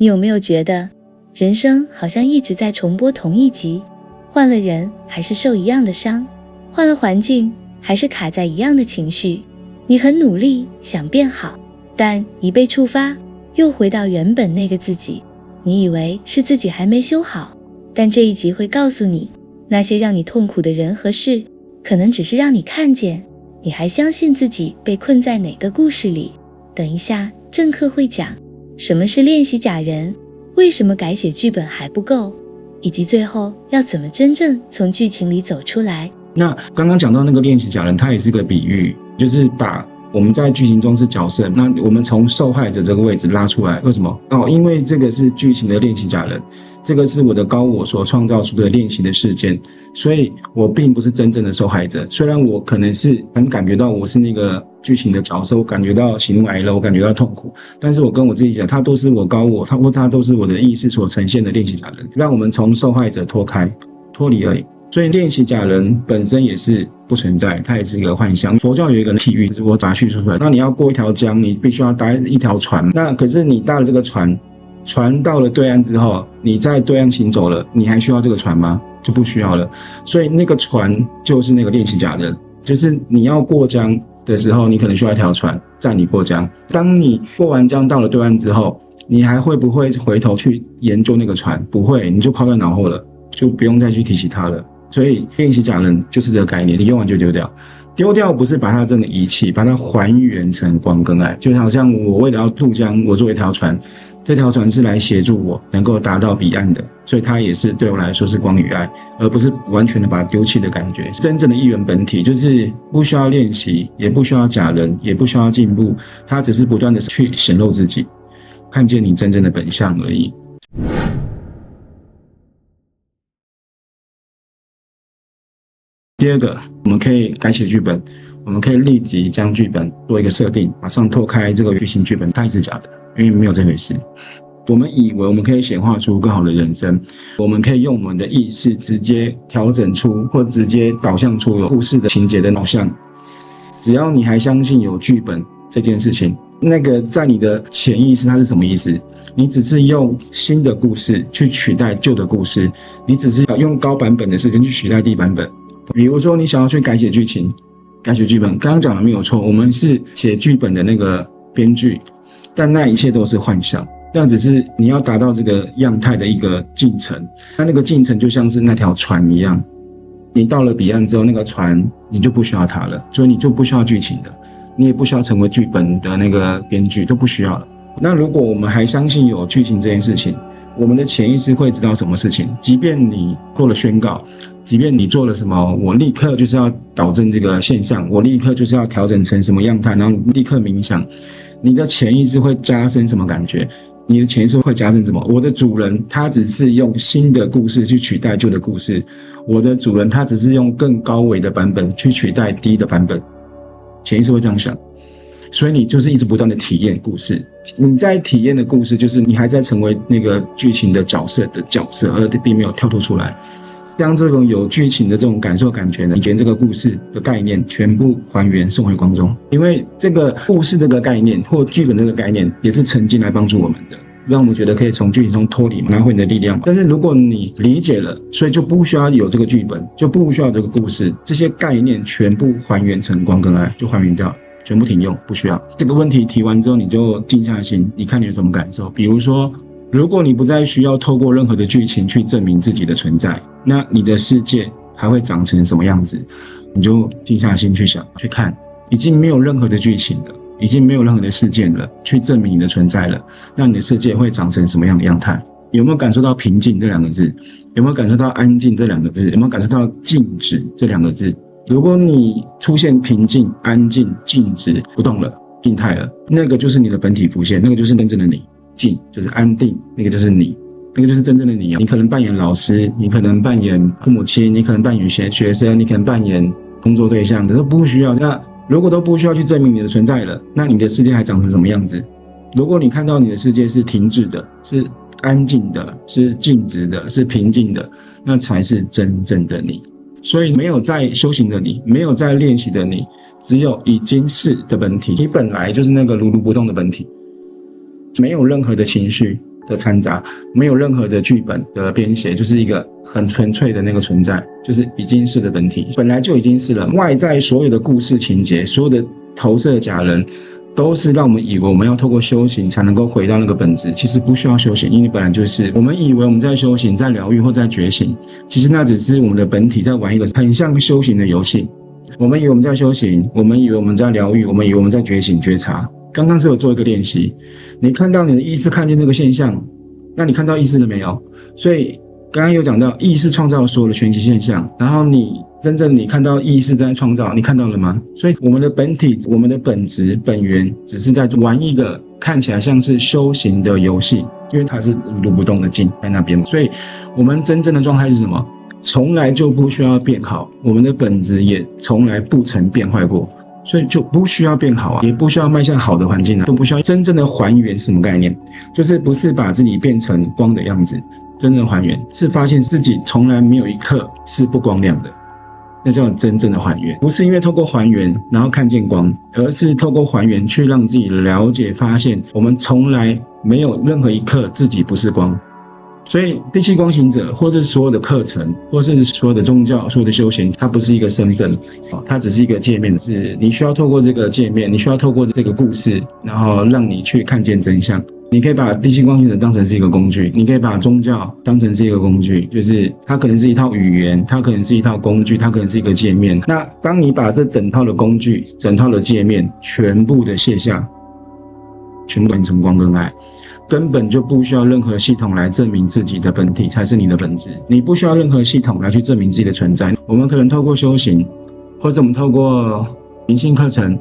你有没有觉得人生好像一直在重播同一集，换了人还是受一样的伤，换了环境还是卡在一样的情绪？你很努力想变好，但一被触发又回到原本那个自己。你以为是自己还没修好，但这一集会告诉你，那些让你痛苦的人和事，可能只是让你看见你还相信自己被困在哪个故事里。等一下正课会讲什么是练习假人，为什么改写剧本还不够，以及最后要怎么真正从剧情里走出来。那刚刚讲到那个练习假人，它也是个比喻，就是把我们在剧情中是角色，那我们从受害者这个位置拉出来。为什么？因为这个是剧情的练习假人，这个是我的高我所创造出的练习的事件，所以我并不是真正的受害者。虽然我可能是很感觉到我是那个剧情的角色，我感觉到喜怒哀乐，我感觉到痛苦，但是我跟我自己讲，它都是我高我，它都是我的意识所呈现的练习假人，让我们从受害者脱离而已。所以练习假人本身也是不存在，它也是一个幻想。佛教有一个譬喻，就是我把它叙述出来。那你要过一条江，你必须要搭一条船。那可是你搭了这个船到了对岸之后，你在对岸行走了，你还需要这个船吗？就不需要了。所以那个船就是那个练习假人，就是你要过江的时候，你可能需要一条船载你过江。当你过完江到了对岸之后，你还会不会回头去研究那个船？不会，你就抛在脑后了，就不用再去提起它了。所以练习假人就是这个概念，你用完就丢掉。丢掉不是把它真的遗弃，把它还原成光跟爱。就好像我为了要渡江，我做一条船，这条船是来协助我能够达到彼岸的，所以它也是对我来说是光与爱，而不是完全的把它丢弃的感觉。真正的一元本体就是不需要练习，也不需要假人，也不需要进步，它只是不断的去显露自己，看见你真正的本相而已。第二个，我们可以改写剧本，我们可以立即将剧本做一个设定，马上拓开这个剧情剧本，它也是假的，因为没有这回事。我们以为我们可以显化出更好的人生，我们可以用我们的意识直接调整出或直接导向出有故事的情节的导向。只要你还相信有剧本这件事情，那个在你的潜意识它是什么意思？你只是用新的故事去取代旧的故事，你只是用高版本的事情去取代低版本。比如说你想要去改写剧情，改写剧本，刚刚讲的没有错，我们是写剧本的那个编剧，但那一切都是幻想，那只是你要达到这个样态的一个进程。那个进程就像是那条船一样，你到了彼岸之后，那个船你就不需要它了，所以你就不需要剧情了，你也不需要成为剧本的那个编剧，都不需要了。那如果我们还相信有剧情这件事情，我们的潜意识会知道什么事情，即便你做了宣告，即便你做了什么，我立刻就是要导正这个现象，我立刻就是要调整成什么样态，然后立刻冥想，你的潜意识会加深什么感觉？你的潜意识会加深什么？我的主人他只是用新的故事去取代旧的故事，我的主人他只是用更高维的版本去取代低的版本，潜意识会这样想。所以你就是一直不断的体验故事，你在体验的故事就是你还在成为那个剧情的角色，而并没有跳脱出来。将这种有剧情的这种感受感觉呢，你觉得这个故事的概念全部还原送回光中，因为这个故事这个概念或剧本这个概念也是曾经来帮助我们的，让我们觉得可以从剧情中脱离，拿回你的力量。但是如果你理解了，所以就不需要有这个剧本，就不需要这个故事，这些概念全部还原成光跟爱，就还原掉，全部停用，不需要。这个问题提完之后，你就静下心，你看你有什么感受。比如说，如果你不再需要透过任何的剧情去证明自己的存在，那你的世界还会长成什么样子？你就静下心去想，去看，已经没有任何的剧情了，已经没有任何的事件了，去证明你的存在了，那你的世界会长成什么样的样态？有没有感受到平静这两个字？有没有感受到安静这两个字？有没有感受到静止这两个字？如果你出现平静、安静、静止、不动了、静态了，那个就是你的本体浮现，那个就是真正的你。静就是安定，那个就是你，那个就是真正的你。你可能扮演老师，你可能扮演父母亲，你可能扮演学生，你可能扮演工作对象，这都不需要。那如果都不需要去证明你的存在了，那你的世界还长成什么样子？如果你看到你的世界是停止的，是安静的，是静止的，是平静的，那才是真正的你。所以没有在修行的你，没有在练习的你，只有已经是的本体，你本来就是那个如如不动的本体，没有任何的情绪，的掺杂，没有任何的剧本的编写，就是一个很纯粹的那个存在，就是已经是的本体，本来就已经是了。外在所有的故事情节，所有的投射假人，都是让我们以为我们要透过修行才能够回到那个本质，其实不需要修行，因为本来就是。我们以为我们在修行、在疗愈或在觉醒，其实那只是我们的本体在玩一个很像修行的游戏。我们以为我们在修行，我们以为我们在疗愈，我们以为我们在觉醒觉察。刚刚是有做一个练习，你看到你的意识看见这个现象，那你看到意识了没有？所以刚刚有讲到意识创造了所有的全息现象，然后你真正你看到意识在创造，你看到了吗？所以我们的本体，我们的本质本源只是在玩一个看起来像是修行的游戏，因为它是一动不动的静在那边，所以我们真正的状态是什么？从来就不需要变好，我们的本质也从来不曾变坏过，所以就不需要变好啊，也不需要迈向好的环境啊，都不需要真正的还原。什么概念？就是不是把自己变成光的样子，真正的还原是发现自己从来没有一刻是不光亮的，那叫真正的还原。不是因为透过还原然后看见光，而是透过还原去让自己了解发现我们从来没有任何一刻自己不是光。所以第七光行者或是所有的课程或是所有的宗教所有的修行，它不是一个身份，它只是一个界面，是你需要透过这个界面，你需要透过这个故事，然后让你去看见真相。你可以把第七光行者当成是一个工具，你可以把宗教当成是一个工具，就是它可能是一套语言，它可能是一套工具，它可能是一个界面。那当你把这整套的工具整套的界面全部的卸下，全部变成光跟爱，根本就不需要任何系统来证明自己的本体才是你的本质，你不需要任何系统来去证明自己的存在。我们可能透过修行，或者我们透过灵性课程，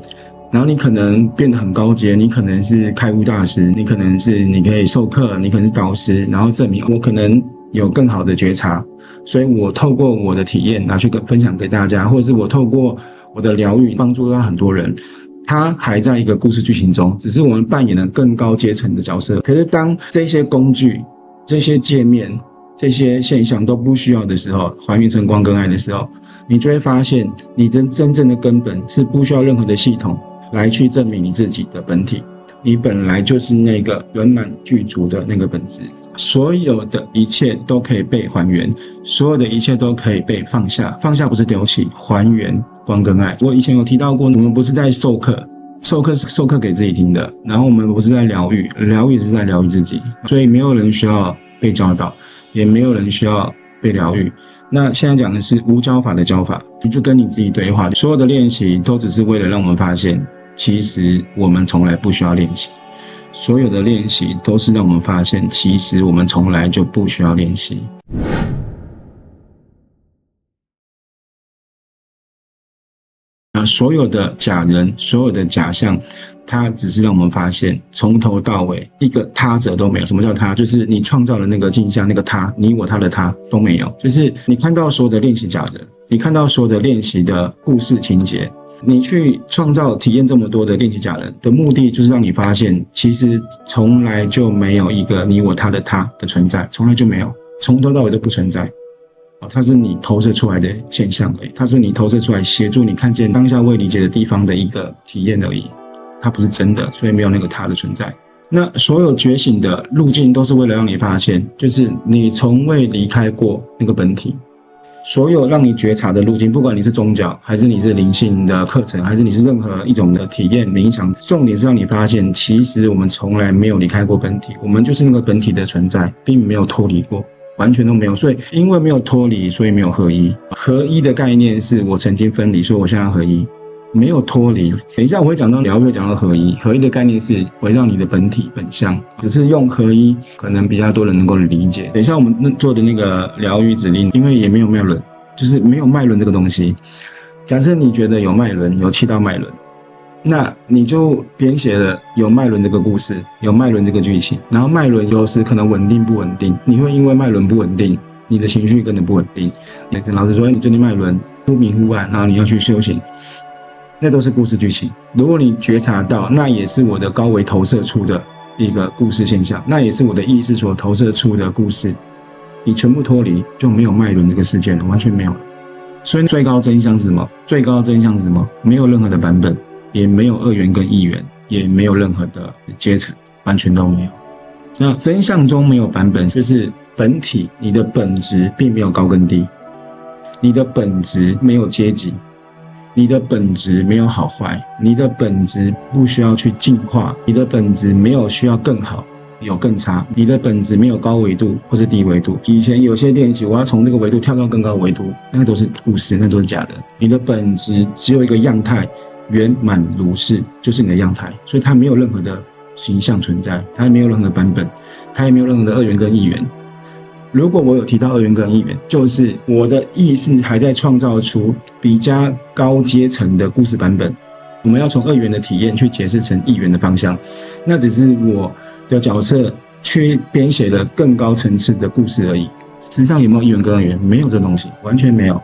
然后你可能变得很高阶，你可能是开悟大师，你可能是你可以授课，你可能是导师，然后证明我可能有更好的觉察，所以我透过我的体验拿去分享给大家，或者是我透过我的疗愈帮助到很多人。它还在一个故事剧情中，只是我们扮演了更高阶层的角色。可是当这些工具、这些界面、这些现象都不需要的时候，还原成光跟爱的时候，你就会发现你的真正的根本是不需要任何的系统来去证明你自己的本体，你本来就是那个圆满具足的那个本质。所有的一切都可以被还原，所有的一切都可以被放下。放下不是丢弃，还原光跟爱。我以前有提到过，我们不是在授课，授课是授课给自己听的，然后我们不是在疗愈，疗愈是在疗愈自己。所以没有人需要被教导，也没有人需要被疗愈。那现在讲的是无教法的教法，你就跟你自己对话，所有的练习都只是为了让我们发现，其实我们从来不需要练习。所有的练习都是让我们发现，其实我们从来就不需要练习。所有的假人，所有的假象，它只是让我们发现，从头到尾一个他者都没有。什么叫他？就是你创造的那个镜像，那个他，你我他的他都没有。就是你看到所有的练习假人，你看到所有的练习的故事情节，你去创造体验这么多的练习假人的目的，就是让你发现，其实从来就没有一个你我他的他的存在，从来就没有，从头到尾都不存在。它是你投射出来的现象而已，它是你投射出来协助你看见当下未理解的地方的一个体验而已，它不是真的，所以没有那个他的存在。那所有觉醒的路径都是为了让你发现，就是你从未离开过那个本体。所有让你觉察的路径，不管你是宗教，还是你是灵性的课程，还是你是任何一种的体验冥想，重点是让你发现，其实我们从来没有离开过本体，我们就是那个本体的存在，并没有脱离过，完全都没有。所以因为没有脱离，所以没有合一。合一的概念是我曾经分离，所以我现在合一，没有脱离。等一下我会讲到疗愈，讲到合一。合一的概念是回到你的本体本相，只是用合一可能比较多人能够理解。等一下我们做的那个疗愈指令，因为也没有脉轮，就是没有脉轮这个东西。假设你觉得有脉轮，有7道脉轮，那你就编写了有脉轮这个故事，有脉轮这个剧情，然后脉轮有时可能稳定不稳定，你会因为脉轮不稳定，你的情绪跟着不稳定。你跟老师说你最近脉轮忽明忽暗，然后你要去修行，那都是故事剧情。如果你觉察到，那也是我的高维投射出的一个故事现象，那也是我的意识所投射出的故事。你全部脱离，就没有脉轮这个事件了，完全没有了。所以最高真相是什么？最高真相是什么？没有任何的版本，也没有2元跟1元，也没有任何的阶层，完全都没有。那真相中没有版本，就是本体你的本质并没有高跟低，你的本质没有阶级，你的本质没有好坏，你的本质不需要去进化，你的本质没有需要更好有更差，你的本质没有高维度或是低维度。以前有些练习我要从这个维度跳到更高维度，那都是故事，那都是假的。你的本质只有一个样态，圆满如是，就是你的样态，所以它没有任何的形象存在，它也没有任何的版本，它也没有任何的二元跟一元。如果我有提到二元跟一元，就是我的意识还在创造出比较高阶层的故事版本，我们要从二元的体验去解释成一元的方向，那只是我的角色去编写了更高层次的故事而已。实际上有没有一元跟二元？没有这东西，完全没有。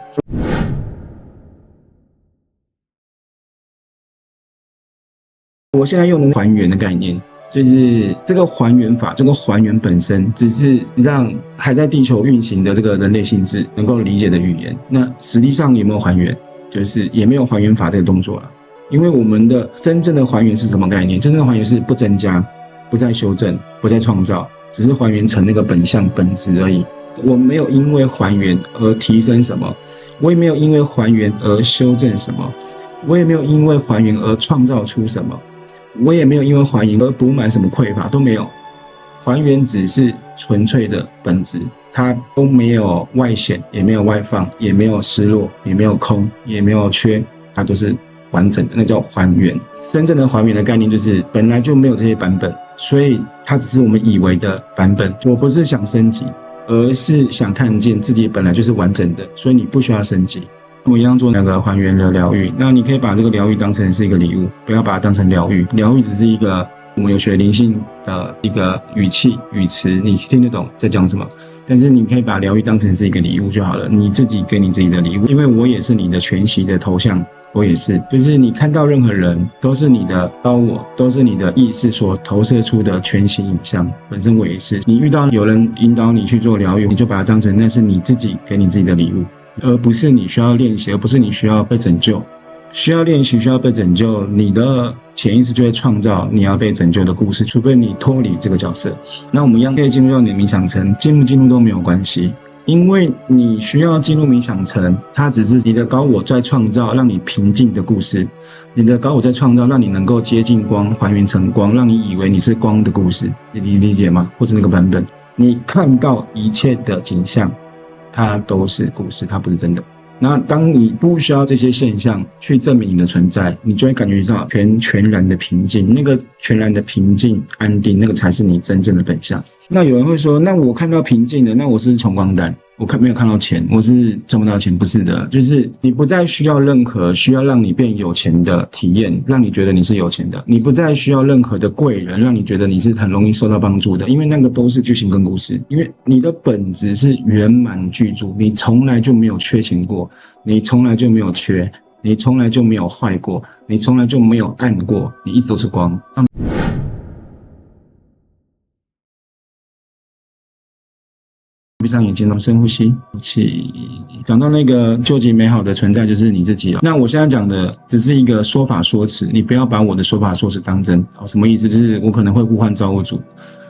我现在用的还原的概念，就是这个还原法，这个还原本身只是让还在地球运行的这个人类心智能够理解的语言。那实际上有没有还原？就是也没有还原法这个动作了。因为我们的真正的还原是什么概念？真正的还原是不增加，不再修正，不再创造，只是还原成那个本相本质而已。我没有因为还原而提升什么，我也没有因为还原而修正什么，我也没有因为还原而创造出什么，我也没有因为还原而补满什么匮乏，都没有。还原只是纯粹的本质，它都没有外显，也没有外放，也没有失落，也没有空，也没有缺，它都是完整的，那叫还原。真正的还原的概念就是本来就没有这些版本，所以它只是我们以为的版本。我不是想升级，而是想看见自己本来就是完整的，所以你不需要升级。我一样做那个还原的疗愈，那你可以把这个疗愈当成是一个礼物，不要把它当成疗愈。疗愈只是一个我们有学灵性的一个语气语词，你听得懂在讲什么，但是你可以把疗愈当成是一个礼物就好了，你自己给你自己的礼物。因为我也是你的全息的头像，我也是，就是你看到任何人都是你的高我，都是你的意识所投射出的全息影像，本身我也是。你遇到有人引导你去做疗愈，你就把它当成那是你自己给你自己的礼物，而不是你需要练习，而不是你需要被拯救。需要练习，需要被拯救，你的潜意识就会创造你要被拯救的故事，除非你脱离这个角色。那我们一样可以进入到你的冥想层，进入都没有关系，因为你需要进入冥想层，它只是你的高我在创造让你平静的故事，你的高我在创造让你能够接近光，还原成光，让你以为你是光的故事，你理解吗？或者那个版本，你看到一切的景象，它都是故事，它不是真的。那当你不需要这些现象去证明你的存在，你就会感觉到全然的平静，那个全然的平静安定，那个才是你真正的本相。那有人会说，那我看到平静的，那我是穷光蛋，我没有看到钱，我是挣不到钱。不是的，就是你不再需要任何需要让你变有钱的体验，让你觉得你是有钱的，你不再需要任何的贵人，让你觉得你是很容易受到帮助的，因为那个都是剧情跟故事。因为你的本质是圆满具足，你从来就没有缺钱过，你从来就没有缺，你从来就没有坏过，你从来就没有暗过，你一直都是光。闭上眼睛，深呼吸，气。讲到那个究极美好的存在就是你自己了。那我现在讲的只是一个说法说辞，你不要把我的说法说辞当真。什么意思？就是我可能会呼唤造物主，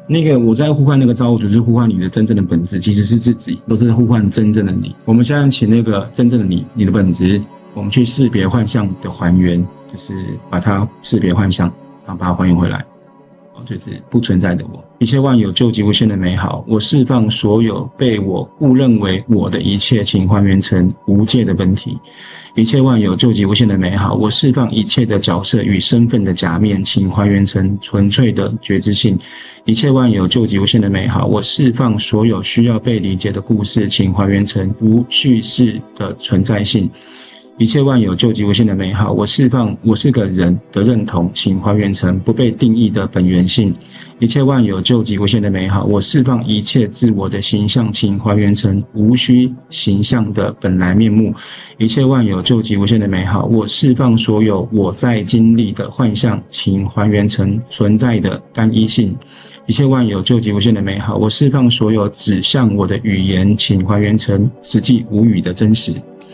那个我在呼唤那个造物主，就是呼唤你的真正的本质，其实是自己，都是呼唤真正的你。我们现在请那个真正的你，你的本质，我们去识别幻象的还原，就是把它识别幻象，然后把它还原回来。就是不存在的我，一切万有究极无限的美好，我释放所有被我误认为我的一切，请还原成无界的本体。一切万有究极无限的美好，我释放一切的角色与身份的假面，请还原成纯粹的觉知性。一切万有究极无限的美好，我释放所有需要被理解的故事，请还原成无叙事的存在性。一切万有究极无限的美好，我释放我是个人的认同，请还原成不被定义的本源性。一切万有究极无限的美好，我释放一切自我的形象，请还原成无需形象的本来面目。一切万有究极无限的美好，我释放所有我在经历的幻象，请还原成存在的单一性。一切万有究极无限的美好，我释放所有指向我的语言，请还原成实际无语的真实。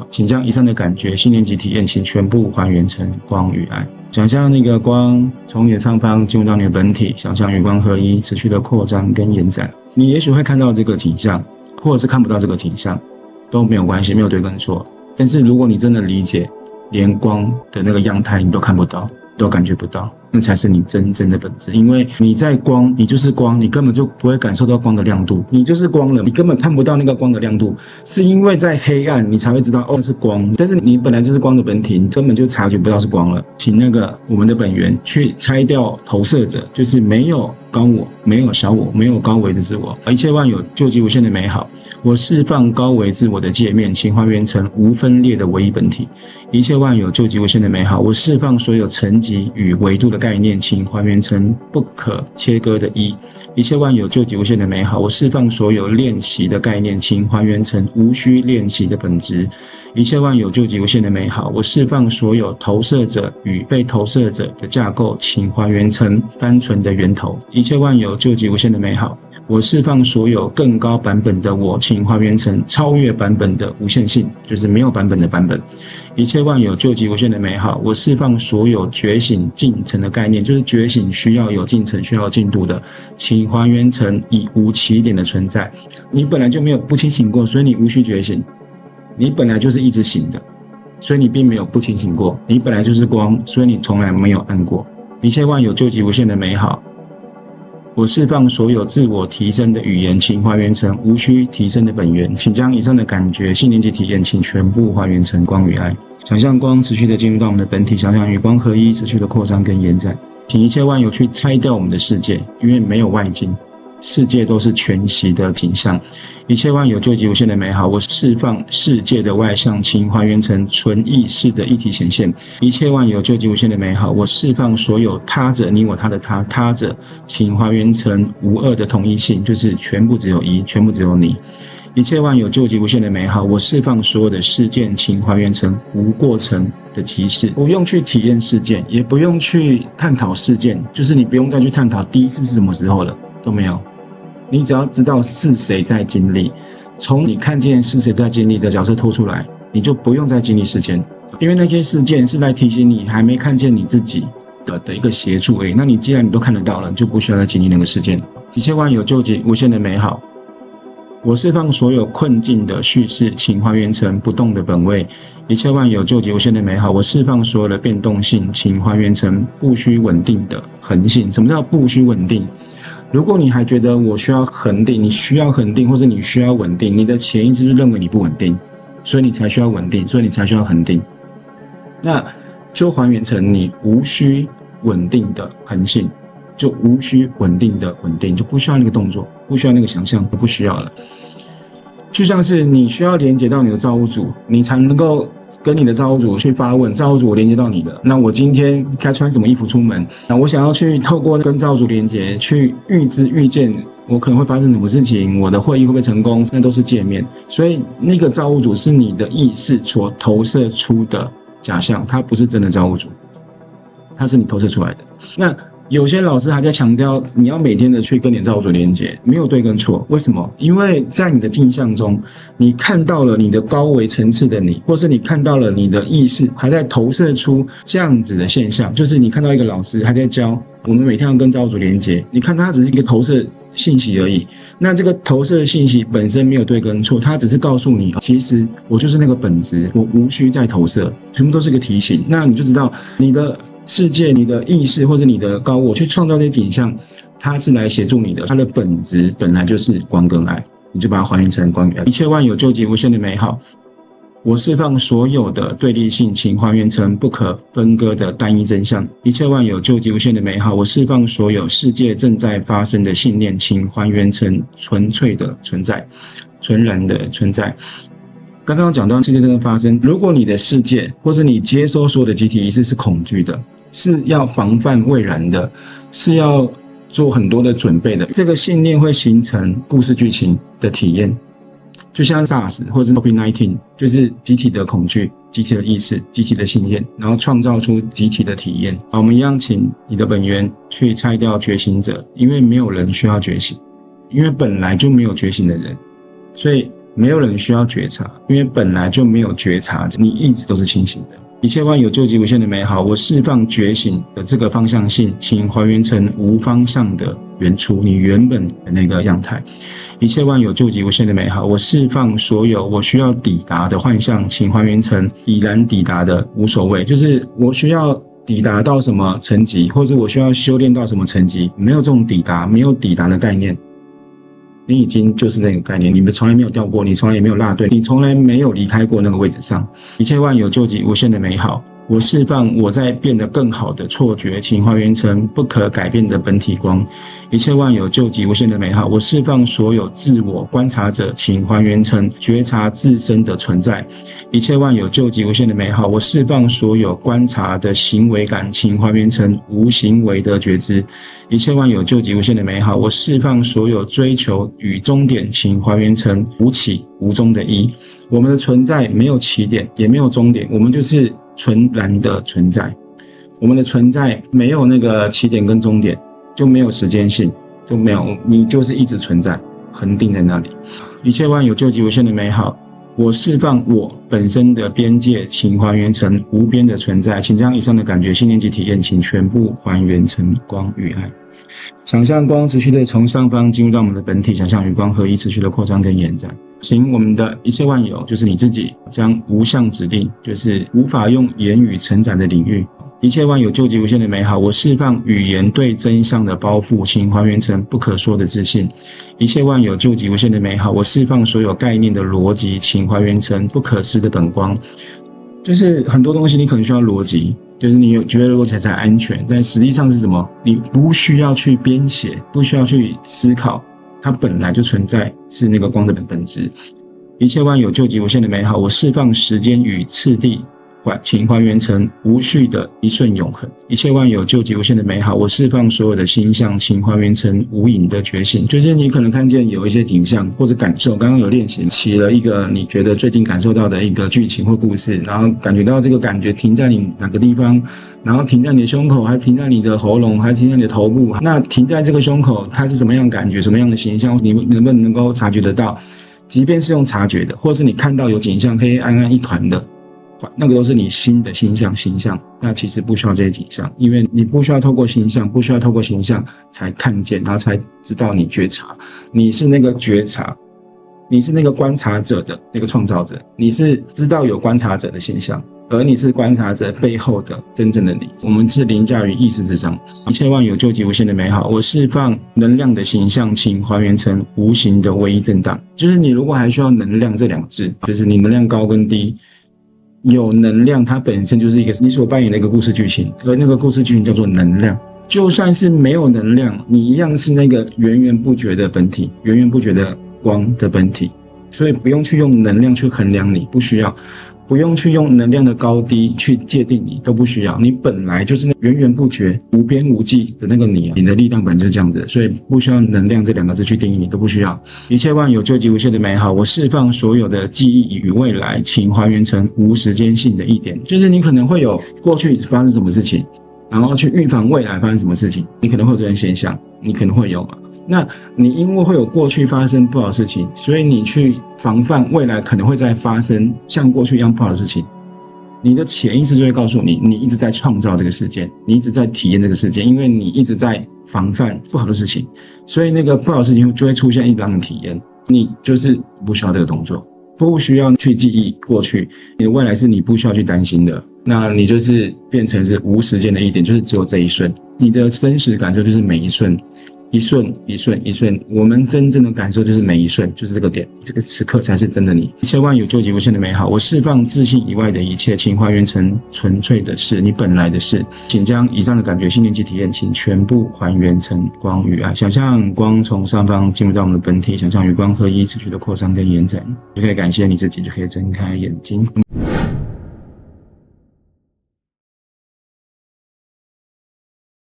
请将以上的感觉、信念及体验，请全部还原成光与爱。想象那个光从你的上方进入到你的本体，想象与光合一，持续的扩张跟延展。你也许会看到这个景象，或者是看不到这个景象，都没有关系，没有对跟错。但是如果你真的理解，连光的那个样态你都看不到，都感觉不到，那才是你真正的本质。因为你在光，你就是光，你根本就不会感受到光的亮度，你就是光了，你根本看不到那个光的亮度，是因为在黑暗你才会知道哦是光，但是你本来就是光的本体，你根本就察觉不到是光了。请那个我们的本源去拆掉投射者，就是没有高我，没有小我，没有高维的自我，一切万有究极无限的美好，我释放高维自我的界面，请还原成无分裂的唯一本体。一切万有究极无限的美好，我释放所有层级与维度的概念，请还原成不可切割的一。一切万有究极无限的美好，我释放所有练习的概念，请还原成无需练习的本质。一切万有究极无限的美好，我释放所有投射者与被投射者的架构，请还原成单纯的源头。一切万有究极无限的美好，我释放所有更高版本的我，请还原成超越版本的无限性，就是没有版本的版本。一切万有究极无限的美好，我释放所有觉醒进程的概念，就是觉醒需要有进程，需要有进度的，请还原成以无起点的存在。你本来就没有不清醒过，所以你无需觉醒。你本来就是一直醒的，所以你并没有不清醒过。你本来就是光，所以你从来没有暗过。一切万有究极无限的美好，我释放所有自我提升的语言，请还原成无需提升的本源。请将以上的感觉、信念及体验，请全部还原成光与爱。想象光持续的进入到我们的本体，想象与光合一，持续的扩张跟延展。请一切万有去拆掉我们的世界，因为没有外境，世界都是全息的景象。一切万有究极无限的美好，我释放世界的外向，请还原成纯意识的一体显现。一切万有究极无限的美好，我释放所有他者，你我他的他者，请还原成无二的统一性，就是全部只有一，全部只有你。一切万有究极无限的美好，我释放所有的事件，请还原成无过程的即视。不用去体验事件，也不用去探讨事件，就是你不用再去探讨第一次是什么时候了，都没有。你只要知道是谁在经历，从你看见是谁在经历的角色拖出来，你就不用再经历事件，因为那些事件是来提醒你还没看见你自己的一个协助而已。那你既然你都看得到了，你就不需要再经历那个事件了。一切万有究极无限的美好，我释放所有困境的叙事，请还原成不动的本位。一切万有究极无限的美好，我释放所有的变动性，请还原成不需稳定的恒性。什么叫不需稳定？如果你还觉得我需要恒定，你需要恒定，或者你需要稳定，你的潜意识就认为你不稳定，所以你才需要稳定，所以你才需要恒定。那就还原成你无需稳定的恒性，就无需稳定的稳定，就不需要那个动作，不需要那个想象，不需要了。就像是你需要连接到你的造物主，你才能够跟你的造物主去发问，造物主我连接到你的，那我今天该穿什么衣服出门？那我想要去透过跟造物主连接，去预见我可能会发生什么事情，我的会议会不会成功，那都是界面。所以那个造物主是你的意识所投射出的假象，它不是真的造物主，它是你投射出来的。那有些老师还在强调你要每天的去跟你的造物主连接，没有对跟错。为什么？因为在你的镜像中，你看到了你的高维层次的你，或是你看到了你的意识还在投射出这样子的现象，就是你看到一个老师还在教我们每天要跟造物主连接，你看他只是一个投射信息而已。那这个投射信息本身没有对跟错，它只是告诉你，其实我就是那个本质，我无需再投射，全部都是个提醒。那你就知道你的世界、你的意识或者你的高我去创造这些景象，它是来协助你的，它的本质本来就是光跟爱，你就把它还原成光与爱。一切万有究极无限的美好，我释放所有的对立性，请还原成不可分割的单一真相。一切万有究极无限的美好，我释放所有世界正在发生的信念，请还原成纯粹的存在，纯然的存在。刚刚讲到世界正在发生，如果你的世界或者你接收所有的集体意识是恐惧的，是要防范未然的，是要做很多的准备的，这个信念会形成故事剧情的体验。就像 SARS 或者是 COVID-19， 就是集体的恐惧、集体的意识、集体的信念，然后创造出集体的体验。我们一样请你的本源去拆掉觉醒者，因为没有人需要觉醒，因为本来就没有觉醒的人，所以没有人需要觉察，因为本来就没有觉察，你一直都是清醒的。一切万有究极无限的美好，我释放觉醒的这个方向性，请还原成无方向的原初，你原本的那个样态。一切万有究极无限的美好，我释放所有我需要抵达的幻象，请还原成已然抵达的无所谓，就是我需要抵达到什么层级，或者我需要修炼到什么层级，没有这种抵达，没有抵达的概念。你已经就是那个概念，你们从来没有掉过，你从来也没有落队，你从来没有离开过那个位置上。一切万有究极无限的美好，我释放我在变得更好的错觉，请还原成不可改变的本体光。一切万有究极无限的美好，我释放所有自我观察者，请还原成觉察自身的存在。一切万有究极无限的美好，我释放所有观察的行为感，请还原成无行为的觉知。一切万有究极无限的美好，我释放所有追求与终点，请还原成无起无终的一。我们的存在没有起点，也没有终点，我们就是纯然的存在。我们的存在没有那个起点跟终点，就没有时间性，就没有，你就是一直存在，恒定在那里。一切万有究极无限的美好，我释放我本身的边界，请还原成无边的存在。请将以上的感觉、信念及体验，请全部还原成光与爱。想象光持续的从上方进入到我们的本体，想象与光合一持续的扩张跟延展。请我们的一切万有，就是你自己，将无相指定，就是无法用言语承载的领域。一切万有究极无限的美好，我释放语言对真相的包袱，请还原成不可说的自信。一切万有究极无限的美好，我释放所有概念的逻辑，请还原成不可思的等光。就是很多东西你可能需要逻辑，就是你有觉得逻辑才安全，但实际上是什么？你不需要去编写，不需要去思考，它本来就存在，是那个光的本质。一切万有究极无限的美好，我释放时间与次第，请还原成无序的一瞬永恒。一切万有究极无限的美好，我释放所有的星象，请还原成无影的觉醒。就是你可能看见有一些景象或者感受，刚刚有练习起了一个你觉得最近感受到的一个剧情或故事，然后感觉到这个感觉停在你哪个地方，然后停在你的胸口，还停在你的喉咙，还停在你的头部。那停在这个胸口，它是什么样的感觉，什么样的形象，你能不能够察觉得到？即便是用察觉的，或是你看到有景象黑暗暗一团的，那个都是你新的形象，那其实不需要这些景象，因为你不需要透过形象，不需要透过形象才看见，然后才知道你觉察，你是那个觉察，你是那个观察者的那个创造者，你是知道有观察者的现象，而你是观察者背后的真正的你。我们是凌驾于意识之上，一切万有究极无限的美好，我释放能量的形象，请还原成无形的唯一震荡。就是你如果还需要能量这两个字，就是你能量高跟低，有能量它本身就是一个你所扮演的一个故事剧情，而那个故事剧情叫做能量。就算是没有能量，你一样是那个源源不绝的本体，源源不绝的光的本体，所以不用去用能量去衡量你，不需要，不用去用能量的高低去界定你，都不需要，你本来就是那源源不绝、无边无际的那个你，你的力量本就是这样子，所以不需要能量这两个字去定义你，都不需要。一切万有究极无限的美好，我释放所有的记忆与未来，请还原成无时间性的一点，就是你可能会有过去发生什么事情，然后去预防未来发生什么事情，你可能会有这种现象，你可能会有嘛。那你因为会有过去发生不好的事情，所以你去防范未来可能会再发生像过去一样不好的事情，你的潜意识就会告诉你，你一直在创造这个事件，你一直在体验这个事件，因为你一直在防范不好的事情，所以那个不好的事情就会出现，一直让你体验，你就是不需要这个动作，不需要去记忆过去，你的未来是你不需要去担心的，那你就是变成是无时间的一点，就是只有这一瞬，你的真实感受就是每一瞬，一瞬一瞬一瞬，我们真正的感受就是每一瞬，就是这个点，这个时刻才是真的你。一切万有究极无限的美好，我释放自信以外的一切，请还原成纯粹的事，你本来的事。请将以上的感觉、信念及体验，请全部还原成光与爱。想象光从上方进入到我们的本体，想象与光合一，持续的扩张跟延展，就可以感谢你自己，就可以睁开眼睛。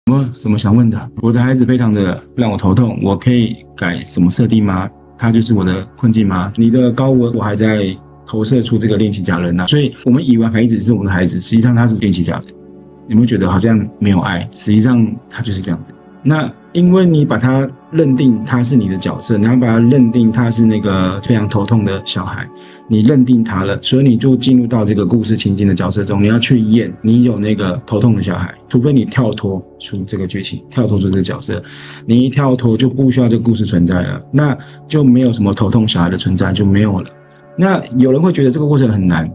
有没有什么想问的？我的孩子非常的让我头痛，我可以改什么设定吗？他就是我的困境吗？你的高我还在投射出这个练习假人啊，所以我们以为孩子是我们的孩子，实际上他是练习假人。有没有觉得好像没有爱？实际上他就是这样子。那因为你把他认定他是你的角色，你要把他认定他是那个非常头痛的小孩，你认定他了，所以你就进入到这个故事情境的角色中，你要去演你有那个头痛的小孩，除非你跳脱出这个剧情，跳脱出这个角色，你一跳脱就不需要这个故事存在了，那就没有什么头痛小孩的存在，就没有了。那有人会觉得这个过程很难，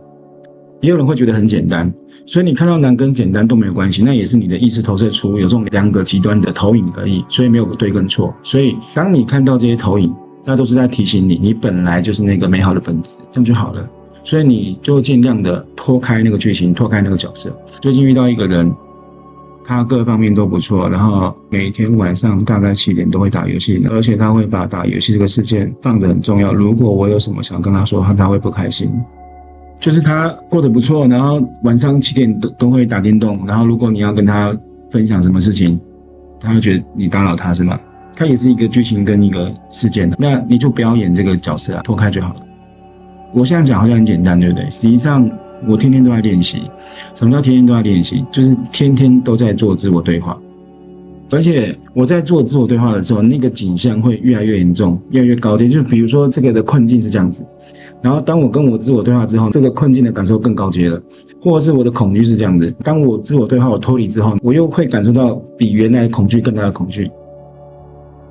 也有人会觉得很简单，所以你看到难跟简单都没有关系，那也是你的意识投射出有这种两个极端的投影而已，所以没有对跟错。所以当你看到这些投影，那都是在提醒你，你本来就是那个美好的本质，这样就好了。所以你就尽量的脱开那个剧情，脱开那个角色。最近遇到一个人，他各方面都不错，然后每天晚上大概7点都会打游戏，而且他会把打游戏这个事件放得很重要。如果我有什么想跟他说，他会不开心。就是他过得不错，然后晚上7点都会打电动，然后如果你要跟他分享什么事情，他会觉得你打扰他是吗？他也是一个剧情跟一个事件的，那你就不要演这个角色啊，脱开就好了。我现在讲好像很简单，对不对？实际上我天天都在练习。什么叫天天都在练习？就是天天都在做自我对话，而且我在做自我对话的时候，那个景象会越来越严重，越来越高阶。就比如说这个的困境是这样子，然后当我跟我自我对话之后，这个困境的感受更高阶了，或者是我的恐惧是这样子，当我自我对话我脱离之后，我又会感受到比原来的恐惧更大的恐惧。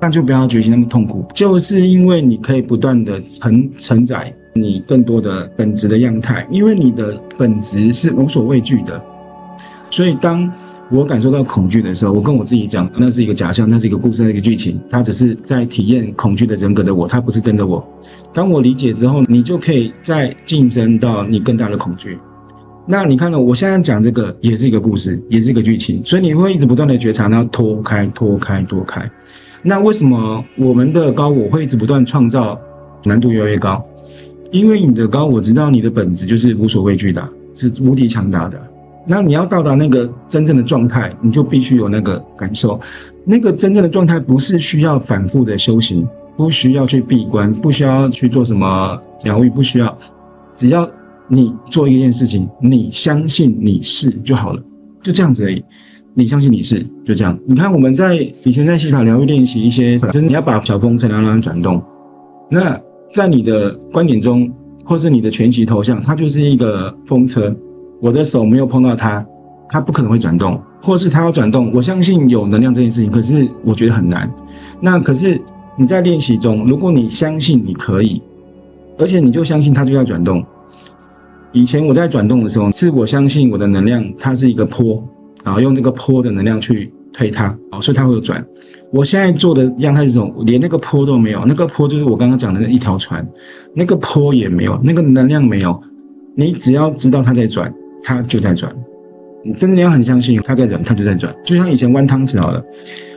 那就不要觉醒那么痛苦，就是因为你可以不断的承载你更多的本质的样态，因为你的本质是无所畏惧的。所以当我感受到恐惧的时候，我跟我自己讲，那是一个假象，那是一个故事，那是一个剧情，它只是在体验恐惧的人格的我，它不是真的我。当我理解之后，你就可以再晋升到你更大的恐惧。那你看到我现在讲这个也是一个故事，也是一个剧情，所以你会一直不断的觉察，然后脱开。那为什么我们的高我会一直不断创造难度越来越高？因为你的高我知道你的本质就是无所畏惧的，是无敌强大的。那你要到达那个真正的状态，你就必须有那个感受。那个真正的状态不是需要反复的修行，不需要去闭关，不需要去做什么疗愈，不需要，只要你做一件事情，你相信你是就好了，就这样子而已。你相信你是，就这样。你看我们以前在西塔疗愈练习一些，就是你要把小风车让它转动。那在你的观点中，或是你的全息头像，它就是一个风车。我的手没有碰到它，它不可能会转动，或是它要转动。我相信有能量这件事情，可是我觉得很难。那可是你在练习中，如果你相信你可以，而且你就相信它就要转动。以前我在转动的时候，是我相信我的能量它是一个波。然后用这个波的能量去推它，所以它会有转。我现在做的样态是这种，连那个波都没有，那个波就是我刚刚讲的那一条船，那个波也没有，那个能量没有。你只要知道它在转，它就在转。但是你要很相信它在转，它就在转。就像以前弯汤匙好了，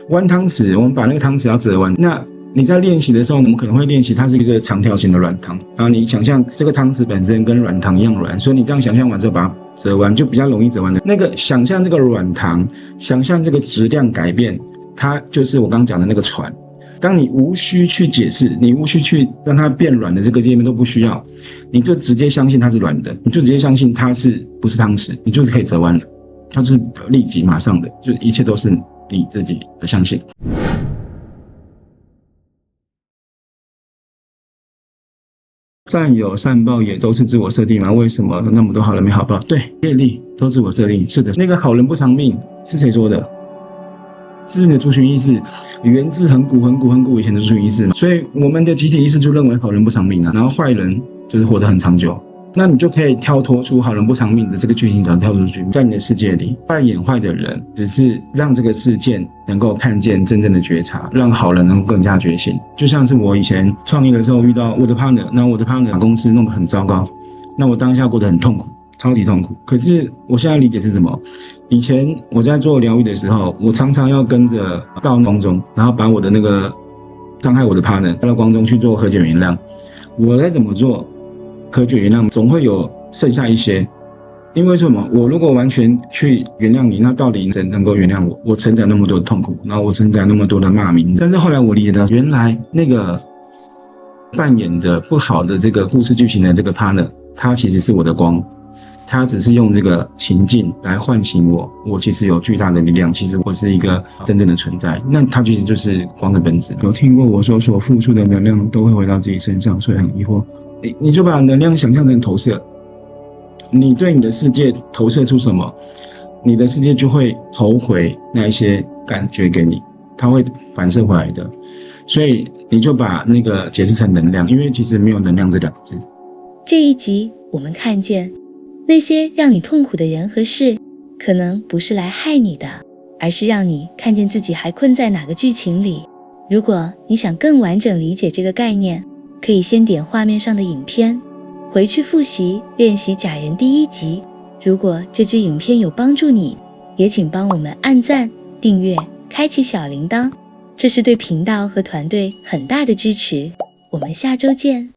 弯汤匙，我们把那个汤匙要折弯，那你在练习的时候，我们可能会练习它是一个长条形的软汤，然后你想象这个汤匙本身跟软糖一样软，所以你这样想象完之后把它折弯，就比较容易折弯的。那个想象这个软糖，想象这个质量改变，它就是我刚刚讲的那个船。当你无需去解释，你无需去让它变软的这个界面都不需要，你就直接相信它是软的，你就直接相信它是不是汤匙，你就是可以折弯了，它是立即马上的，就一切都是你自己的相信。善有善报也都是自我设定吗？为什么那么多好人没好报？对，业力都自我设定。是的，那个好人不长命是谁说的？是你的族群意识，源自很古以前的族群意识嘛。所以我们的集体意识就认为好人不长命啊，然后坏人就是活得很长久。那你就可以跳脱出好人不长命的这个剧情角，跳出去，在你的世界里，扮演坏的人只是让这个事件能够看见真正的觉察，让好人能够更加觉醒。就像是我以前创业的时候遇到我的 partner， 那我的 partner 把公司弄得很糟糕，那我当下过得很痛苦，超级痛苦。可是我现在理解是什么？以前我在做疗愈的时候，我常常要跟着到光中，然后把我的那个伤害我的 partner 带到光中去做和解原谅。我该怎么做？和解原谅总会有剩下一些，因为什么？我如果完全去原谅你，那到底谁能够原谅我？我承载那么多的痛苦，然后我承载那么多的骂名。但是后来我理解到，原来那个扮演着不好的这个故事剧情的这个 partner， 他其实是我的光，他只是用这个情境来唤醒我其实有巨大的力量，其实我是一个真正的存在，那他其实就是光的本质。有听过我说所付出的能量都会回到自己身上，所以很疑惑，你就把能量想象成投射，你对你的世界投射出什么，你的世界就会投回那一些感觉给你，它会反射回来的。所以你就把那个解释成能量，因为其实没有能量这两个字。这一集我们看见，那些让你痛苦的人和事，可能不是来害你的，而是让你看见自己还困在哪个剧情里。如果你想更完整理解这个概念，可以先点画面上的影片，回去复习练习假人第1集。如果这支影片有帮助你，也请帮我们按赞、订阅、开启小铃铛，这是对频道和团队很大的支持。我们下周见。